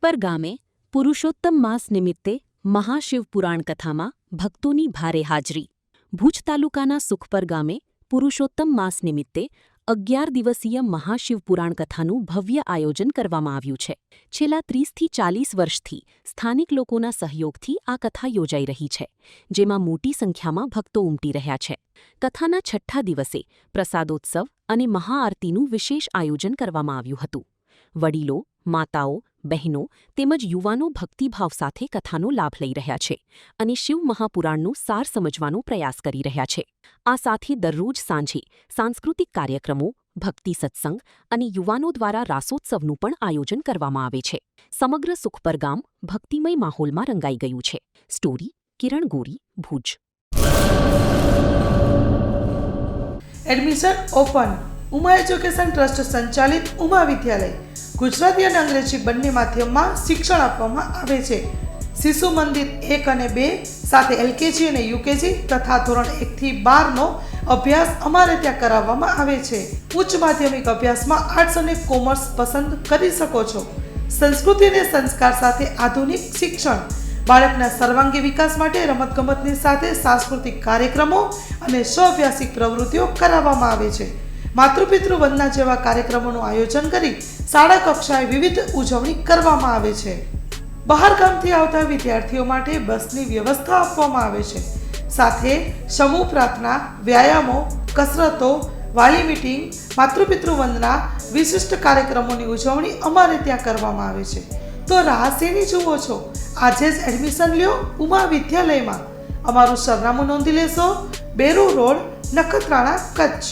સુખપર ગામે પુરુષોત્તમ માસ નિમિત્તે મહાશિવ પુરાણ કથામાં ભક્તોની ભારે હાજરી. ભુજ તાલુકાના સુખપર ગામે પુરુષોત્તમ માસ નિમિત્તે 11 દિવસીય મહાશિવ પુરાણ કથાનું ભવ્ય આયોજન કરવામાં આવ્યું છે. છેલ્લા 30થી 40 વર્ષથી સ્થાનિક લોકોના સહયોગથી આ કથા યોજાઈ રહી છે, જેમાં મોટી સંખ્યામાં ભક્તો ઉમટી રહ્યા છે. કથાના છઠ્ઠા દિવસે પ્રસાદોત્સવ અને મહાઆરતીનું વિશેષ આયોજન કરવામાં આવ્યું હતું. વડીલો, માતાઓ, બહેનો તેમજ યુવાનો ભક્તિભાવ સાથે કથાનો લાભ લઈ રહ્યા છે અને શિવ મહાપુરાણનું સાર સમજવાનો પ્રયાસ કરી રહ્યા છે. આ સાથે દરરોજ સાંજે સાંસ્કૃતિક કાર્યક્રમો, ભક્તિ સત્સંગ અને યુવાનો દ્વારા રાસોત્સવનું પણ આયોજન કરવામાં આવે છે. સમગ્ર સુખપર ગામ ભક્તિમય માહોલમાં રંગાઈ ગયું છે. સ્ટોરી કિરણ ગોરી, Bhuj. Admission open. Uma education trust સંચાલિત ઉમા વિદ્યાલય ગુજરાતી અને અંગ્રેજી બંને માધ્યમમાં શિક્ષણ આપવામાં આવે છે. શિશુ મંદિર 1 અને 2 સાથે એલકેજી અને યુકેજી તથા ધોરણ 1 થી 12નો અભ્યાસ અમારે ત્યાં કરાવવામાં આવે છે. ઉચ્ચ માધ્યમિક અભ્યાસમાં આર્ટ્સ અને કોમર્સ પસંદ કરી શકો છો. સંસ્કૃતિ અને સંસ્કાર સાથે આધુનિક શિક્ષણ. બાળકના સર્વાંગી વિકાસ માટે રમતગમતની સાથે સાંસ્કૃતિક કાર્યક્રમો અને સ્વઅભ્યાસિક પ્રવૃત્તિઓ કરાવવામાં આવે છે. માતૃપિતૃ વંદના જેવા કાર્યક્રમોનું આયોજન કરી શાળા કક્ષાએ વિવિધ ઉજવણી કરવામાં આવે છે. બહાર ગામથી આવતા વિદ્યાર્થીઓ માટે બસની વ્યવસ્થા આપવામાં આવે છે. સાથે સમૂહ પ્રાર્થના, વ્યાયામો, કસરતો, વાલી મીટિંગ, માતૃપિતૃ વંદના, વિશિષ્ટ કાર્યક્રમોની ઉજવણી અમારે ત્યાં કરવામાં આવે છે. તો રાહ શેની જુઓ છો? આજે જ એડમિશન લ્યો ઉમા વિદ્યાલયમાં. અમારું સરનામું નોંધી લેશો: બેરુ રોડ, નખત્રાણા, કચ્છ.